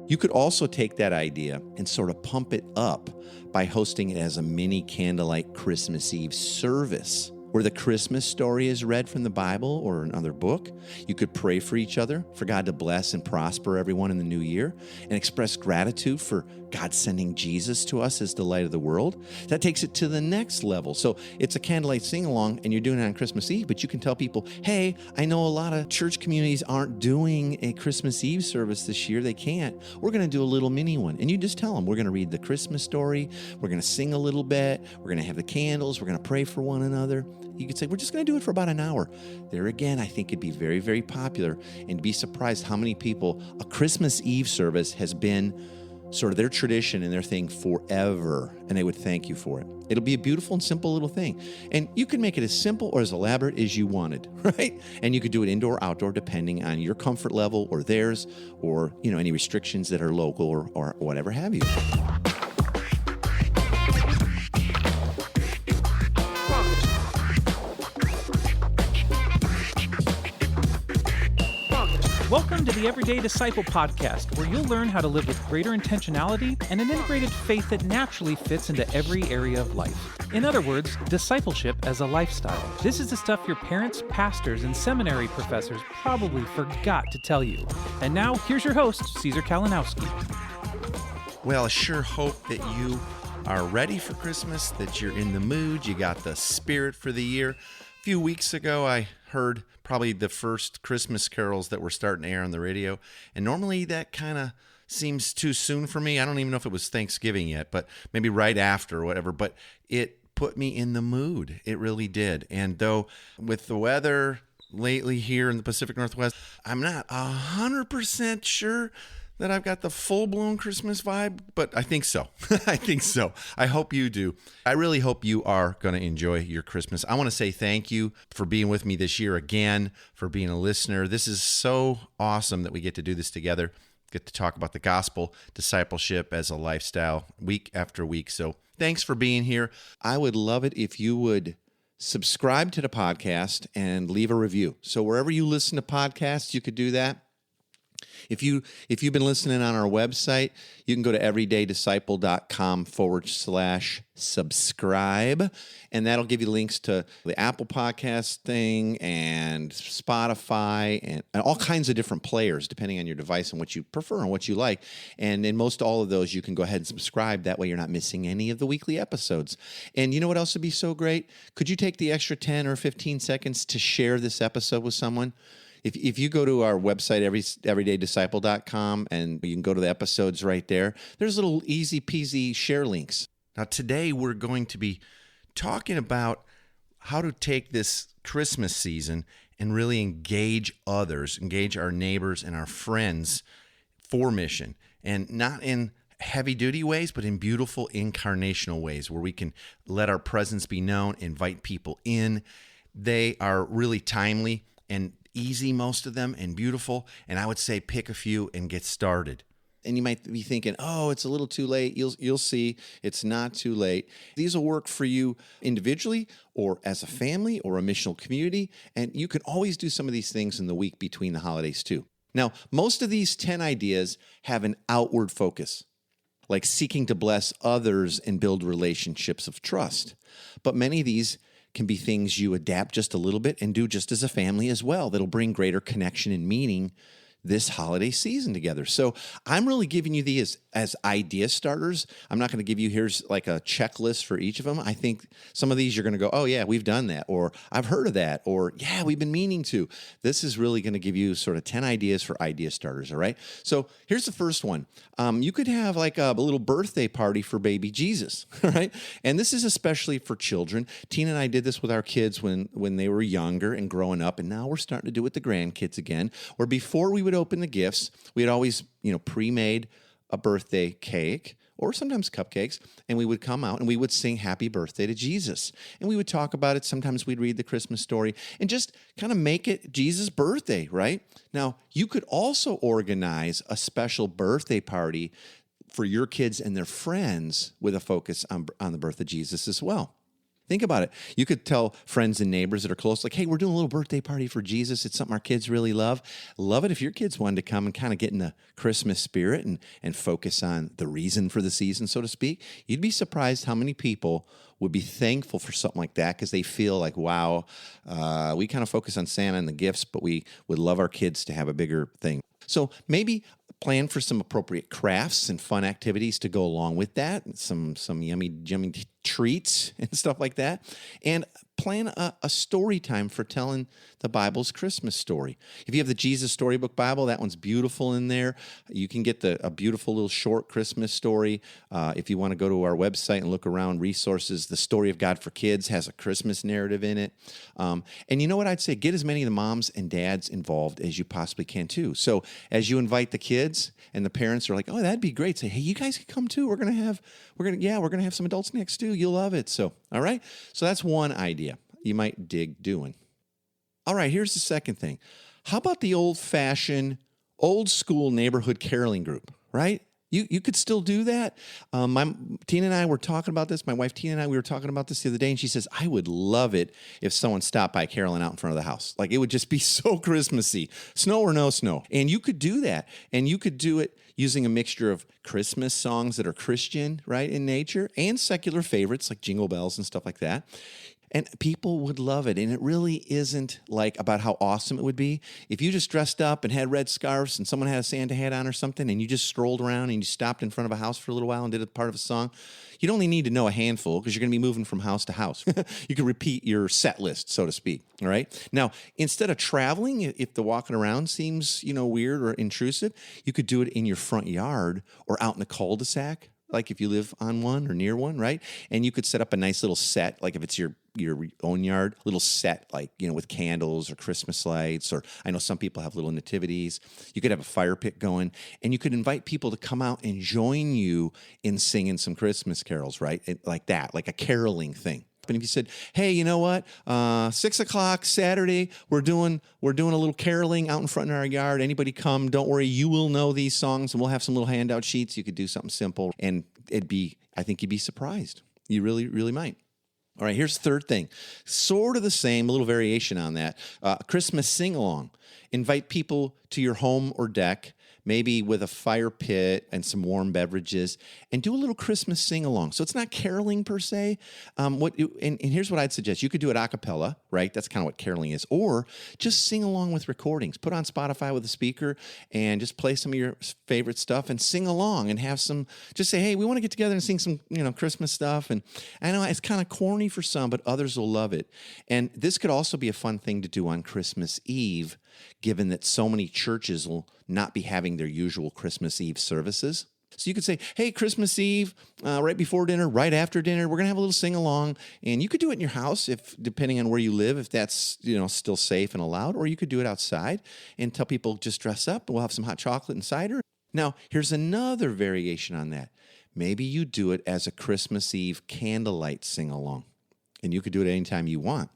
You could also take that idea and sort of pump it up by hosting it as a mini candlelight Christmas Eve service where the Christmas story is read from the Bible or another book. You could pray for each other, for God to bless and prosper everyone in the new year, and express gratitude for God sending Jesus to us as the light of the world. That takes it to the next level. So it's a candlelight sing-along, and you're doing it on Christmas Eve, but you can tell people, hey, I know a lot of church communities aren't doing a Christmas Eve service this year. They can't. We're going to do a little mini one. And you just tell them, we're going to read the Christmas story. We're going to sing a little bit. We're going to have the candles. We're going to pray for one another. You could say, we're just going to do it for about an hour. There again, I think it'd be very, very popular, and be surprised how many people a Christmas Eve service has been sort of their tradition and their thing forever, and they would thank you for it. It'll be a beautiful and simple little thing. And you can make it as simple or as elaborate as you wanted, right? And you could do it indoor, outdoor, depending on your comfort level or theirs, or, any restrictions that are local or whatever have you. Welcome to the Everyday Disciple Podcast, where you'll learn how to live with greater intentionality and an integrated faith that naturally fits into every area of life. In other words, discipleship as a lifestyle. This is the stuff your parents, pastors, and seminary professors probably forgot to tell you. And now, here's your host, Caesar Kalinowski. Well, I sure hope that you are ready for Christmas, that you're in the mood, you got the spirit for the year. A few weeks ago, I heard probably the first Christmas carols that were starting to air on the radio. And normally that kind of seems too soon for me. I don't even know if it was Thanksgiving yet, but maybe right after or whatever. But it put me in the mood. It really did. And though with the weather lately here in the Pacific Northwest, I'm not 100% sure that I've got the full-blown Christmas vibe, but I think so. I think so. I hope you do. I really hope you are going to enjoy your Christmas. I want to say thank you for being with me this year again, for being a listener. This is so awesome that we get to do this together, get to talk about the gospel, discipleship as a lifestyle week after week. So thanks for being here. I would love it if you would subscribe to the podcast and leave a review. So wherever you listen to podcasts, you could do that. If you've been listening on our website, you can go to everydayDisciple.com/subscribe, and that'll give you links to the Apple Podcast thing and Spotify and all kinds of different players, depending on your device and what you prefer and what you like. And in most all of those, you can go ahead and subscribe. That way you're not missing any of the weekly episodes. And you know what else would be so great? Could you take the extra 10 or 15 seconds to share this episode with someone? If you go to our website, everydaydisciple.com, and you can go to the episodes right there, there's little easy peasy share links. Now, today we're going to be talking about how to take this Christmas season and really engage others, engage our neighbors and our friends for mission. And not in heavy-duty ways, but in beautiful incarnational ways where we can let our presence be known, invite people in. They are really timely and easy, most of them, and beautiful. And I would say pick a few and get started. And you might be thinking, oh, it's a little too late. You'll see it's not too late. These will work for you individually or as a family or a missional community. And you can always do some of these things in the week between the holidays too. Now, most of these 10 ideas have an outward focus, like seeking to bless others and build relationships of trust. But many of these can be things you adapt just a little bit and do just as a family as well. That'll bring greater connection and meaning this holiday season together. So I'm really giving you these as idea starters. I'm not going to give you here's like a checklist for each of them. I think some of these you're going to go, oh yeah, we've done that, or I've heard of that, or yeah, we've been meaning to. This is really going to give you sort of 10 ideas for idea starters, all right? So here's the first one. You could have like a little birthday party for baby Jesus, all right? And this is especially for children. Tina and I did this with our kids when they were younger and growing up, and now we're starting to do it with the grandkids again, where before we would open the gifts, we had always, pre-made a birthday cake or sometimes cupcakes, and we would come out and we would sing happy birthday to Jesus. And we would talk about it. Sometimes we'd read the Christmas story and just kind of make it Jesus' birthday, right? Now, you could also organize a special birthday party for your kids and their friends with a focus on the birth of Jesus as well. Think about it. You could tell friends and neighbors that are close, like, hey, we're doing a little birthday party for Jesus. It's something our kids really love. Love it if your kids wanted to come and kind of get in the Christmas spirit and focus on the reason for the season, so to speak. You'd be surprised how many people would be thankful for something like that because they feel like, wow, we kind of focus on Santa and the gifts, but we would love our kids to have a bigger thing. So maybe plan for some appropriate crafts and fun activities to go along with that, some yummy treats and stuff like that, and plan a story time for telling the Bible's Christmas story. If you have the Jesus Storybook Bible, that one's beautiful in there. You can get a beautiful little short Christmas story. If you want to go to our website and look around resources, the Story of God for Kids has a Christmas narrative in it. And you know what I'd say? Get as many of the moms and dads involved as you possibly can too. So as you invite the kids and the parents are like, oh, that'd be great. Say, hey, you guys can come too. We're gonna have some adults next too. You'll love it. So, all right. So that's one idea you might dig doing. All right, here's the second thing. How about the old-fashioned, old-school neighborhood caroling group, right? You could still do that. Tina and I were talking about this. My wife Tina and I, we were talking about this the other day, and she says, I would love it if someone stopped by caroling out in front of the house. Like, it would just be so Christmassy, snow or no snow. And you could do that. And you could do it using a mixture of Christmas songs that are Christian, right, in nature, and secular favorites like Jingle Bells and stuff like that. And people would love it. And it really isn't like about how awesome it would be. If you just dressed up and had red scarves and someone had a Santa hat on or something and you just strolled around and you stopped in front of a house for a little while and did a part of a song, you'd only need to know a handful because you're going to be moving from house to house. You can repeat your set list, so to speak. All right. Now, instead of traveling, if the walking around seems, weird or intrusive, you could do it in your front yard or out in the cul-de-sac, like if you live on one or near one, right? And you could set up a nice little set, like if it's your own yard, little set, like, with candles or Christmas lights, or I know some people have little nativities. You could have a fire pit going, and you could invite people to come out and join you in singing some Christmas carols, right? Like that, like a caroling thing. And if you said, hey, you know what, 6 o'clock Saturday, we're doing a little caroling out in front of our yard. Anybody come, don't worry, you will know these songs, and we'll have some little handout sheets. You could do something simple, and I think you'd be surprised. You really, really might. All right, here's the third thing. Sort of the same, a little variation on that. Christmas sing-along. Invite people to your home or deck, maybe with a fire pit and some warm beverages, and do a little Christmas sing-along. So it's not caroling per se. And here's what I'd suggest. You could do it a cappella, right? That's kind of what caroling is. Or just sing along with recordings. Put on Spotify with a speaker and just play some of your favorite stuff and sing along and have some, just say, hey, we want to get together and sing some, Christmas stuff. And I know it's kind of corny for some, but others will love it. And this could also be a fun thing to do on Christmas Eve, given that so many churches will not be having their usual Christmas Eve services. So you could say, hey, Christmas Eve, right before dinner, right after dinner, we're going to have a little sing-along. And you could do it in your house, depending on where you live, if that's still safe and allowed. Or you could do it outside and tell people just dress up, and we'll have some hot chocolate and cider. Now, here's another variation on that. Maybe you do it as a Christmas Eve candlelight sing-along. And you could do it anytime you want.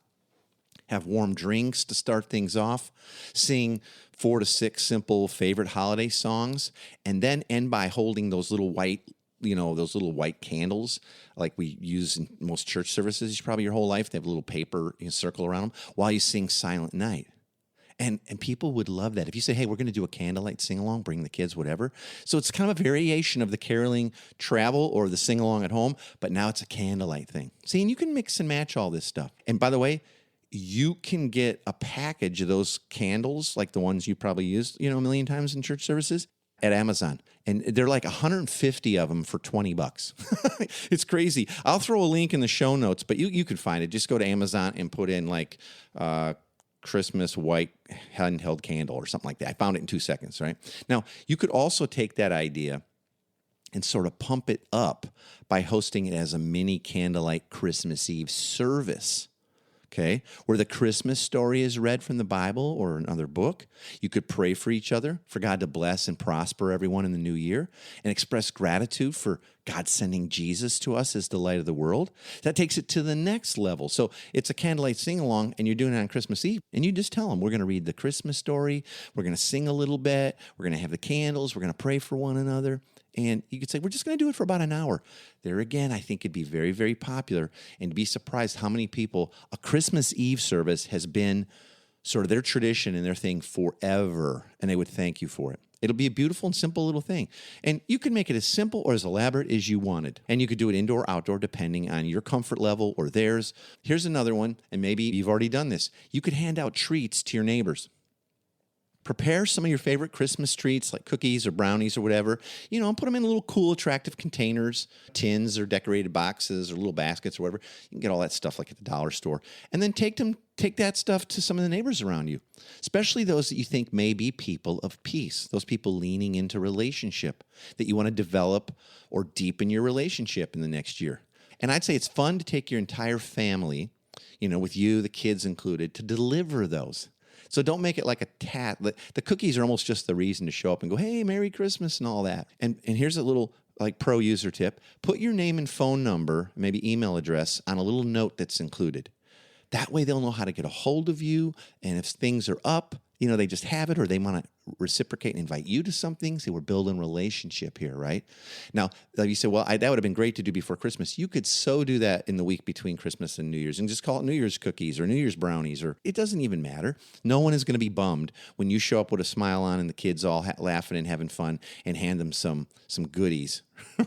Have warm drinks to start things off, sing 4 to 6 simple favorite holiday songs, and then end by holding those little white candles like we use in most church services, probably your whole life. They have a little paper circle around them while you sing Silent Night. And people would love that. If you say, hey, we're going to do a candlelight sing-along, bring the kids, whatever. So it's kind of a variation of the caroling travel or the sing-along at home, but now it's a candlelight thing. See, and you can mix and match all this stuff. And by the way, you can get a package of those candles, like the ones you probably used, a million times in church services, at Amazon. And they're like 150 of them for $20. It's crazy. I'll throw a link in the show notes, but you could find it. Just go to Amazon and put in like Christmas white handheld candle or something like that. I found it in 2 seconds, right? Now, you could also take that idea and sort of pump it up by hosting it as a mini candlelight Christmas Eve service. okay, where the Christmas story is read from the Bible or another book. You could pray for each other, for God to bless and prosper everyone in the new year, and express gratitude for God sending Jesus to us as the light of the world. That takes it to the next level. So it's a candlelight sing-along, and you're doing it on Christmas Eve, and you just tell them, we're going to read the Christmas story, we're going to sing a little bit, we're going to have the candles, we're going to pray for one another. And you could say, we're just going to do it for about an hour. There again, I think it'd be very, very popular, and be surprised how many people a Christmas Eve service has been sort of their tradition and their thing forever, and they would thank you for it. It'll be a beautiful and simple little thing. And you can make it as simple or as elaborate as you wanted. And you could do it indoor or outdoor depending on your comfort level or theirs. Here's another one, and maybe you've already done this. You could hand out treats to your neighbors. Prepare some of your favorite Christmas treats like cookies or brownies or whatever, and put them in little cool, attractive containers, tins or decorated boxes or little baskets or whatever. You can get all that stuff like at the dollar store. And then take that stuff to some of the neighbors around you, especially those that you think may be people of peace, those people leaning into relationship that you want to develop or deepen your relationship in the next year. And I'd say it's fun to take your entire family, with you, the kids included, to deliver those. So don't make it like a tat. The cookies are almost just the reason to show up and go, hey, Merry Christmas and all that. And here's a little pro user tip. Put your name and phone number, maybe email address, on a little note that's included. That way they'll know how to get a hold of you. And if things are up, they just have it, or they want to reciprocate and invite you to something. Say, we're building relationship here, right? Now, you say, well, that would have been great to do before Christmas. You could so do that in the week between Christmas and New Year's and just call it New Year's cookies or New Year's brownies, or it doesn't even matter. No one is going to be bummed when you show up with a smile on and the kids all laughing and having fun, and hand them some goodies,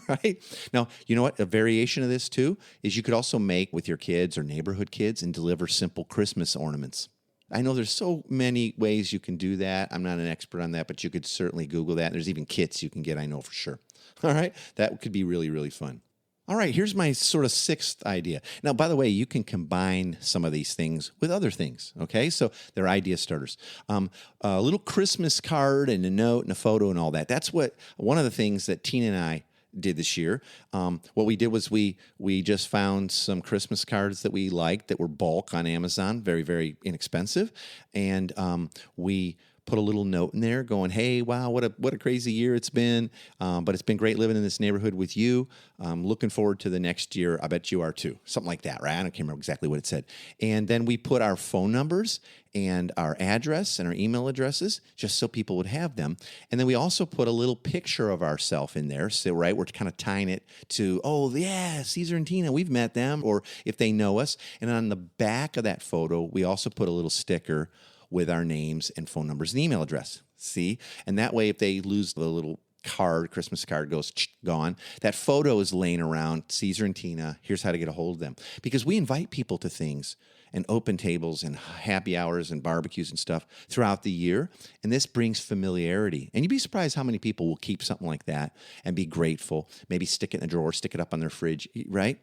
right? Now, you know what? A variation of this too is you could also make with your kids or neighborhood kids and deliver simple Christmas ornaments. I know there's so many ways you can do that. I'm not an expert on that, but you could certainly Google that. There's even kits you can get, I know for sure. All right? That could be really, really fun. All right, here's my sort of sixth idea. Now, by the way, you can combine some of these things with other things, okay? So they're idea starters. A little Christmas card and a note and a photo and all that. That's one of the things that Tina and I did this year. What we did was we just found some Christmas cards that we liked that were bulk on Amazon, very, very inexpensive. And we put a little note in there going, hey, wow, what a crazy year it's been. But it's been great living in this neighborhood with you. Looking forward to the next year. I bet you are too. Something like that, right? I can't remember exactly what it said. And then we put our phone numbers and our address and our email addresses just so people would have them. And then we also put a little picture of ourselves in there. So, right, we're kind of tying it to, oh, yeah, Caesar and Tina, we've met them, or if they know us. And on the back of that photo, we also put a little sticker with our names and phone numbers and email address. See? And that way, if they lose the little Christmas card goes gone, that photo is laying around, Caesar and Tina, here's how to get a hold of them. Because we invite people to things and open tables and happy hours and barbecues and stuff throughout the year. And this brings familiarity. And you'd be surprised how many people will keep something like that and be grateful, maybe stick it in a drawer, stick it up on their fridge, right?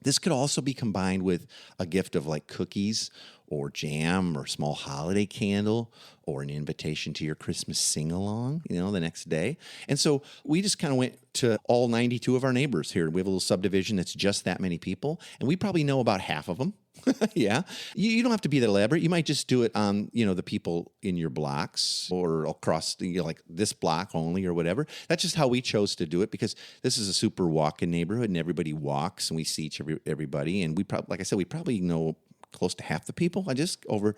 This could also be combined with a gift of like cookies or jam or small holiday candle or an invitation to your Christmas sing-along, the next day. And so we just kind of went to all 92 of our neighbors here. We have a little subdivision that's just that many people, and we probably know about half of them. Yeah. You don't have to be that elaborate. You might just do it on, the people in your blocks or across like this block only or whatever. That's just how we chose to do it, because this is a super walk-in neighborhood and everybody walks and we see everybody. And we probably know close to half the people. I just over,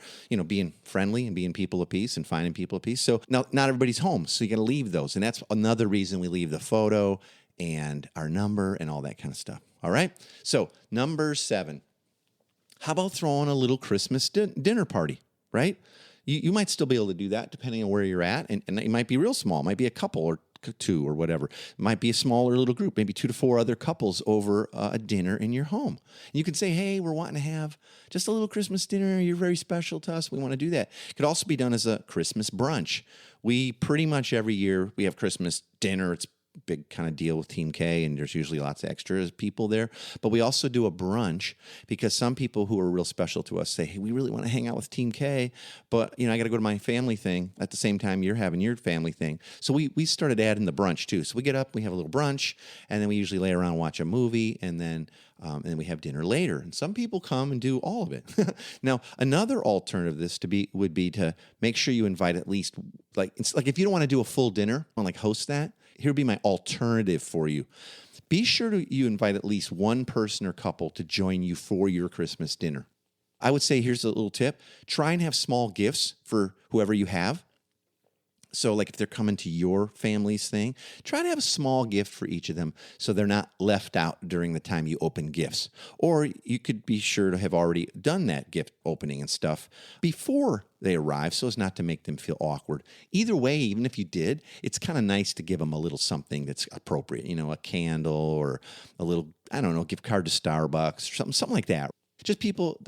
being friendly and being people of peace and finding people of peace. So now not everybody's home. So you got to leave those. And that's another reason we leave the photo and our number and all that kind of stuff. All right. So number 7. How about throwing a little Christmas dinner party, right? You might still be able to do that depending on where you're at. And it might be real small. It might be a couple or 2 or whatever. It might be a smaller little group, maybe 2 to 4 other couples over a dinner in your home. And you can say, hey, we're wanting to have just a little Christmas dinner. You're very special to us. We want to do that. It could also be done as a Christmas brunch. We pretty much every year we have Christmas dinner. It's big kind of deal with Team K, and there's usually lots of extras people there. But we also do a brunch because some people who are real special to us say, hey, we really want to hang out with Team K, but I got to go to my family thing at the same time you're having your family thing. So we started adding the brunch too. So we get up, we have a little brunch, and then we usually lay around and watch a movie, and then we have dinner later. And some people come and do all of it. Now, another alternative to this would be to make sure you invite at least, it's like if you don't want to do a full dinner, host that, here'd be my alternative for you. Be sure you invite at least one person or couple to join you for your Christmas dinner. I would say here's a little tip. Try and have small gifts for whoever you have. So like if they're coming to your family's thing, try to have a small gift for each of them so they're not left out during the time you open gifts. Or you could be sure to have already done that gift opening and stuff before they arrive so as not to make them feel awkward. Either way, even if you did, it's kind of nice to give them a little something that's appropriate, a candle or a little, gift card to Starbucks or something like that. Just people,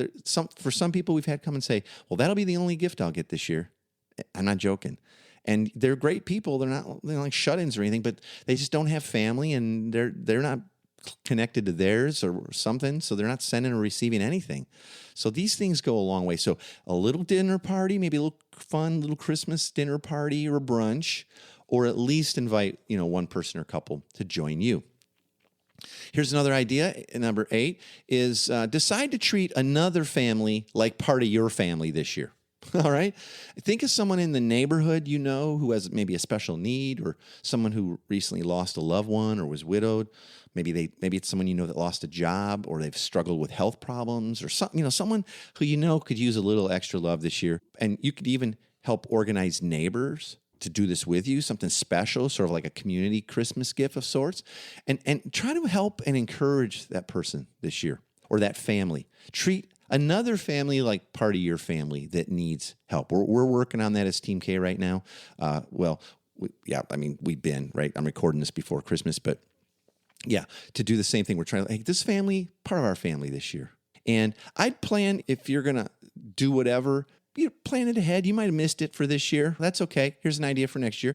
for some people we've had come and say, well, that'll be the only gift I'll get this year. I'm not joking. And they're great people. They're not like shut-ins or anything, but they just don't have family, and they're not connected to theirs or something, so they're not sending or receiving anything. So these things go a long way. So a little dinner party, maybe a little fun little Christmas dinner party or a brunch, or at least invite one person or couple to join you. Here's another idea. Number 8 is decide to treat another family like part of your family this year. All right. Think of someone in the neighborhood who has maybe a special need, or someone who recently lost a loved one or was widowed. Maybe it's someone that lost a job, or they've struggled with health problems, or someone who could use a little extra love this year. And you could even help organize neighbors to do this with you, something special, sort of like a community Christmas gift of sorts, and try to help and encourage that person this year, or that family. Treat another family like part of your family that needs help. We're working on that as Team K right now. We've been, right? I'm recording this before Christmas, but yeah, to do the same thing. We're trying to, this family, part of our family this year. And I'd plan, if you're going to do whatever, you plan it ahead. You might have missed it for this year. That's okay. Here's an idea for next year.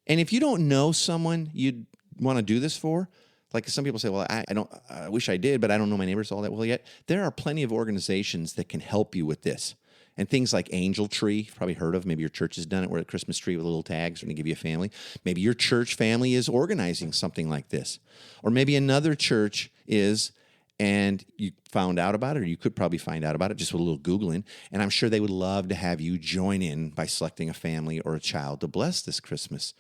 And if you don't know someone you'd want to do this for, like some people say, well, I wish I did, but I don't know my neighbors all that well yet. There are plenty of organizations that can help you with this. And things like Angel Tree, you've probably heard of. Maybe your church has done it, where a Christmas tree with little tags are going to give you a family. Maybe your church family is organizing something like this. Or maybe another church is, and you found out about it, or you could probably find out about it just with a little Googling. And I'm sure they would love to have you join in by selecting a family or a child to bless this Christmas.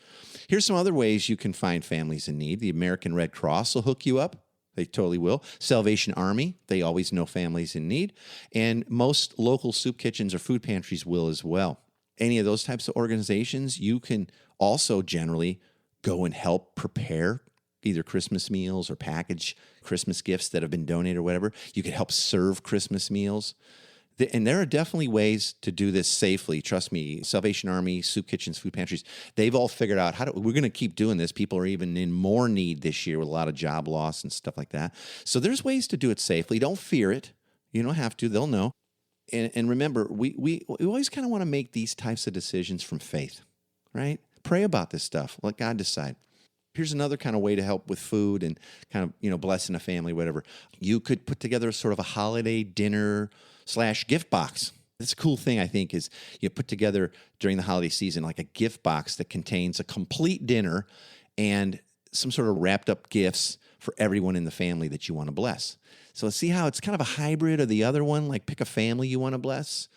Here's some other ways you can find families in need. The American Red Cross will hook you up. They totally will. Salvation Army, they always know families in need. And most local soup kitchens or food pantries will as well. Any of those types of organizations, you can also generally go and help prepare either Christmas meals or package Christmas gifts that have been donated or whatever. You could help serve Christmas meals. And there are definitely ways to do this safely. Trust me, Salvation Army, soup kitchens, food pantries, they've all figured out we're going to keep doing this. People are even in more need this year with a lot of job loss and stuff like that. So there's ways to do it safely. Don't fear it. You don't have to. They'll know. And remember, we always kind of want to make these types of decisions from faith, right? Pray about this stuff. Let God decide. Here's another kind of way to help with food and kind of, blessing a family, whatever. You could put together sort of a holiday dinner / gift box. That's a cool thing, I think, is you put together during the holiday season like a gift box that contains a complete dinner and some sort of wrapped up gifts for everyone in the family that you want to bless. So see how it's kind of a hybrid of the other one, like pick a family you want to bless,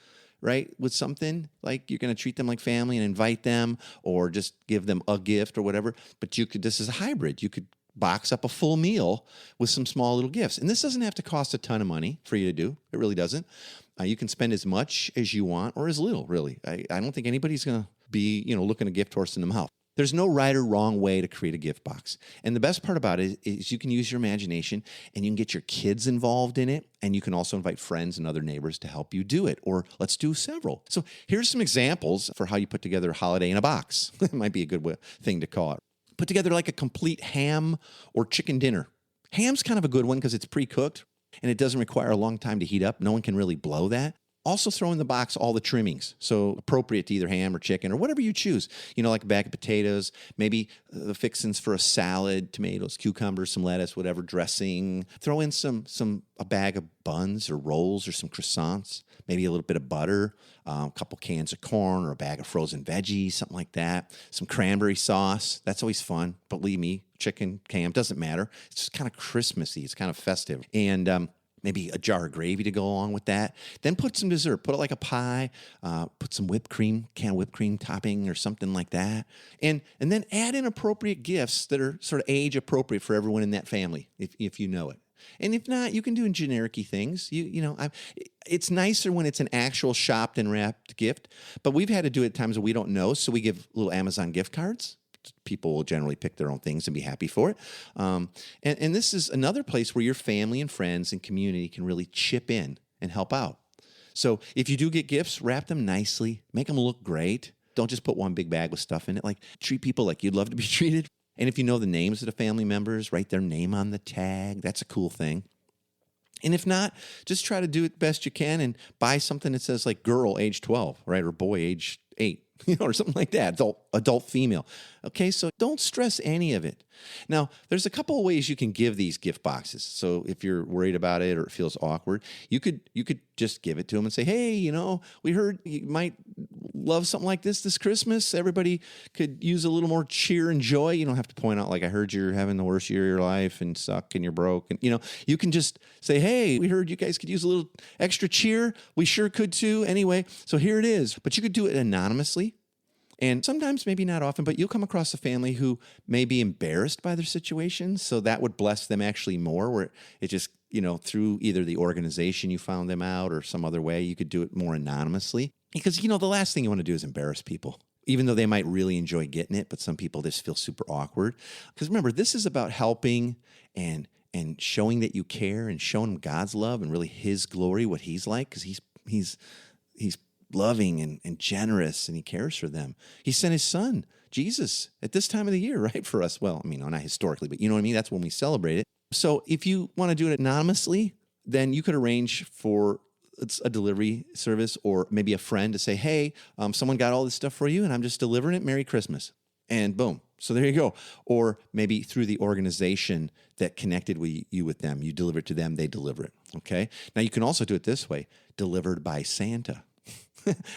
right? With something like you're going to treat them like family and invite them, or just give them a gift or whatever. But this is a hybrid. You could box up a full meal with some small little gifts. And this doesn't have to cost a ton of money for you to do. It really doesn't. You can spend as much as you want or as little, really. I don't think anybody's going to be, looking a gift horse in the mouth. There's no right or wrong way to create a gift box. And the best part about it is you can use your imagination, and you can get your kids involved in it. And you can also invite friends and other neighbors to help you do it. Or let's do several. So here's some examples for how you put together a holiday in a box. It might be a good thing to call it. Put together like a complete ham or chicken dinner. Ham's kind of a good one because it's pre-cooked and it doesn't require a long time to heat up. No one can really blow that. Also throw in the box all the trimmings, so appropriate to either ham or chicken or whatever you choose. Like a bag of potatoes, maybe the fixings for a salad, tomatoes, cucumbers, some lettuce, whatever, dressing. Throw in a bag of buns or rolls or some croissants, maybe a little bit of butter, a couple cans of corn or a bag of frozen veggies, something like that. Some cranberry sauce. That's always fun. Believe me, chicken, ham, doesn't matter. It's just kind of Christmassy. It's kind of festive. And maybe a jar of gravy to go along with that. Then put some dessert. Put it like a pie. Put some can of whipped cream topping or something like that. And then add in appropriate gifts that are sort of age appropriate for everyone in that family, if you know it. And if not, you can do generic-y things. It's nicer when it's an actual shopped and wrapped gift. But we've had to do it at times that we don't know, so we give little Amazon gift cards. People will generally pick their own things and be happy for it. And this is another place where your family and friends and community can really chip in and help out. So if you do get gifts, wrap them nicely, make them look great. Don't just put one big bag with stuff in it. Like, treat people like you'd love to be treated. And if you know the names of the family members, write their name on the tag. That's a cool thing. And if not, just try to do it best you can and buy something that says like girl age 12, right? Or boy age 8. Or something like that, adult female. Okay, so don't stress any of it. Now, there's a couple of ways you can give these gift boxes. So if you're worried about it or it feels awkward, you could just give it to them and say, hey, we heard you might love something like this Christmas. Everybody could use a little more cheer and joy. You don't have to point out, like, I heard you're having the worst year of your life and suck and you're broke. And, you can just say, hey, we heard you guys could use a little extra cheer. We sure could too. Anyway, so here it is. But you could do it anonymously. And sometimes, maybe not often, but you'll come across a family who may be embarrassed by their situation. So that would bless them actually more, where it just, through either the organization you found them out or some other way, you could do it more anonymously. Because, the last thing you want to do is embarrass people, even though they might really enjoy getting it. But some people just feel super awkward. Because remember, this is about helping and showing that you care and showing them God's love and really His glory, what He's like, because He's loving and generous, and He cares for them. He sent His Son, Jesus, at this time of the year, right, for us. Well, not historically, but you know what I mean? That's when we celebrate it. So if you want to do it anonymously, then you could arrange for a delivery service or maybe a friend to say, hey, someone got all this stuff for you, and I'm just delivering it. Merry Christmas. And boom. So there you go. Or maybe through the organization that connected you with them. You deliver it to them, they deliver it. Okay? Now, you can also do it this way, delivered by Santa.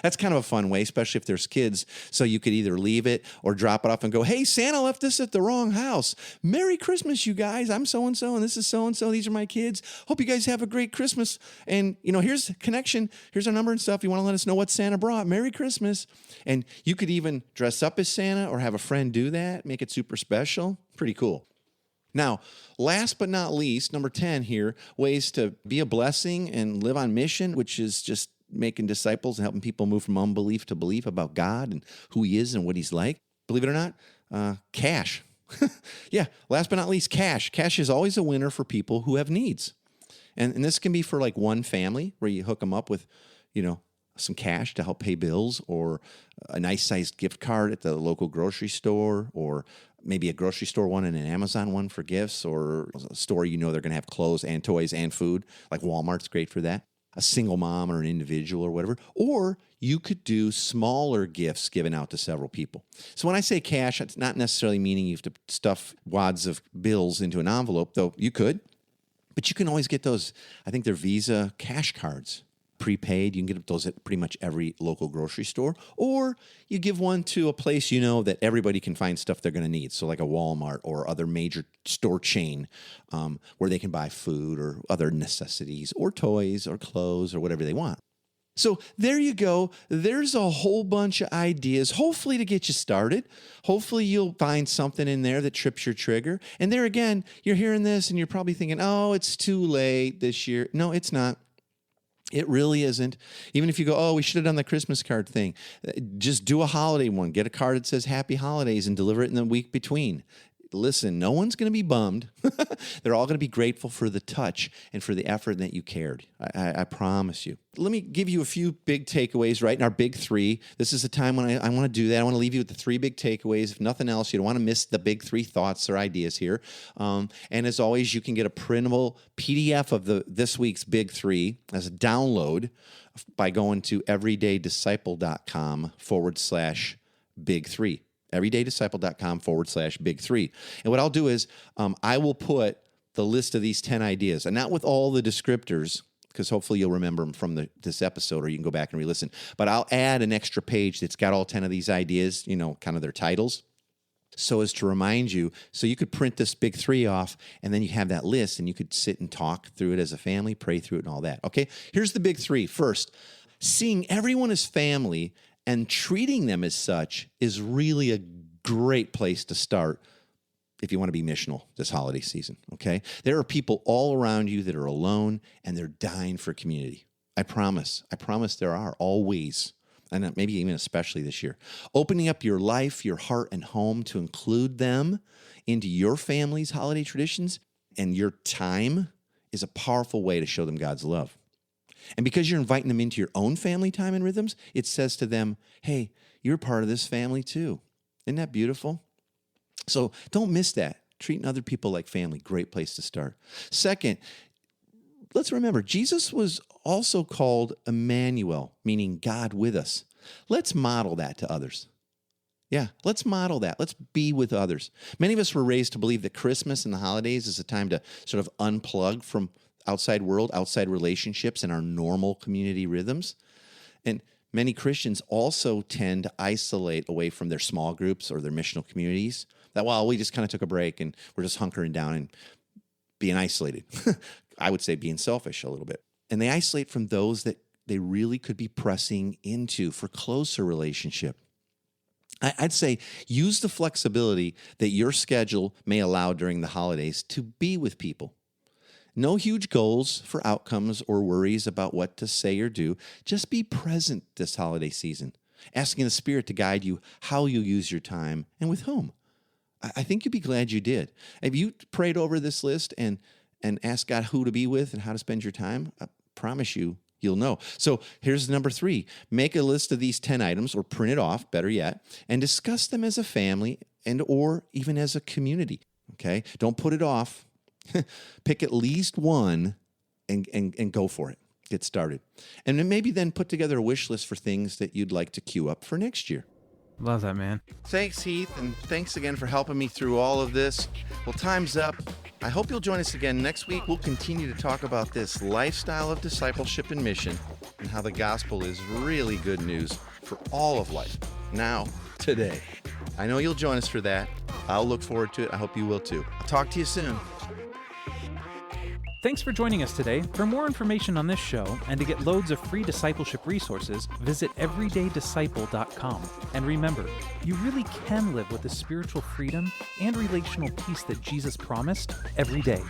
That's kind of a fun way, especially if there's kids. So you could either leave it or drop it off and go, hey, Santa left this at the wrong house. Merry Christmas, you guys. I'm so-and-so, and this is so-and-so. These are my kids. Hope you guys have a great Christmas. And, here's a connection. Here's our number and stuff. You want to let us know what Santa brought. Merry Christmas. And you could even dress up as Santa or have a friend do that, make it super special. Pretty cool. Now, last but not least, number 10 here, ways to be a blessing and live on mission, which is just making disciples and helping people move from unbelief to belief about God and who He is and what He's like. Believe it or not, cash. Yeah, last but not least, cash. Cash is always a winner for people who have needs. And this can be for like one family where you hook them up with, some cash to help pay bills, or a nice-sized gift card at the local grocery store, or maybe a grocery store one and an Amazon one for gifts, or a store they're going to have clothes and toys and food, like Walmart's great for that. A single mom or an individual or whatever. Or you could do smaller gifts given out to several people. So when I say cash, it's not necessarily meaning you have to stuff wads of bills into an envelope, though you could. But you can always get those, I think they're Visa cash cards, prepaid. You can get those at pretty much every local grocery store. Or you give one to a place that everybody can find stuff they're going to need. So like a Walmart or other major store chain where they can buy food or other necessities or toys or clothes or whatever they want. So there you go. There's a whole bunch of ideas, hopefully to get you started. Hopefully you'll find something in there that trips your trigger. And there again, you're hearing this and you're probably thinking, oh, it's too late this year. No, it's not. It really isn't. Even if you go, oh, we should have done the Christmas card thing. Just do a holiday one. Get a card that says Happy Holidays and deliver it in the week between. listen, no one's going to be bummed. They're all going to be grateful for the touch and for the effort that you cared. I promise you. Let me give you a few big takeaways, right? In our big three. This is the time when I want to do that. I want to leave you with the three big takeaways. If nothing else, you don't want to miss the big three thoughts or ideas here. And as always, you can get a printable PDF of this week's big three as a download by going to everydaydisciple.com/big three. everydaydisciple.com/big three. And what I'll do is I will put the list of these 10 ideas, and not with all the descriptors, because hopefully you'll remember them from this episode, or you can go back and re-listen. But I'll add an extra page that's got all 10 of these ideas, kind of their titles, so as to remind you. So you could print this big three off, and then you have that list, and you could sit and talk through it as a family, pray through it, and all that. Okay, here's the big three. First, seeing everyone as family and treating them as such is really a great place to start if you want to be missional this holiday season, okay? There are people all around you that are alone, and they're dying for community. I promise there are, always, and maybe even especially this year. Opening up your life, your heart, and home to include them into your family's holiday traditions and your time is a powerful way to show them God's love. And because you're inviting them into your own family time and rhythms, it says to them, hey, you're part of this family too. Isn't that beautiful? So don't miss that. Treating other people like family, great place to start. Second, let's remember, Jesus was also called Emmanuel, meaning God with us. Let's model that to others. Yeah, let's model that. Let's be with others. Many of us were raised to believe that Christmas and the holidays is a time to sort of unplug from outside world, outside relationships, and our normal community rhythms. And many Christians also tend to isolate away from their small groups or their missional communities. That, well, we just kind of took a break and we're just hunkering down and being isolated. I would say being selfish a little bit. And they isolate from those that they really could be pressing into for closer relationship. I'd say use the flexibility that your schedule may allow during the holidays to be with people. No huge goals for outcomes or worries about what to say or do. Just be present this holiday season, asking the Spirit to guide you how you use your time and with whom. I think you'd be glad you did. If you prayed over this list and asked God who to be with and how to spend your time, I promise you'll know. So here's number 3. Make a list of these 10 items, or print it off, better yet, and discuss them as a family and or even as a community. Okay? Don't put it off. Pick at least one and go for it. Get started. And then maybe then put together a wish list for things that you'd like to queue up for next year. Love that, man. Thanks, Heath, and thanks again for helping me through all of this. Well, time's up. I hope you'll join us again next week. We'll continue to talk about this lifestyle of discipleship and mission and how the gospel is really good news for all of life, now, today. I know you'll join us for that. I'll look forward to it. I hope you will too. I'll talk to you soon. Thanks for joining us today. For more information on this show and to get loads of free discipleship resources, visit everydaydisciple.com. And remember, you really can live with the spiritual freedom and relational peace that Jesus promised every day.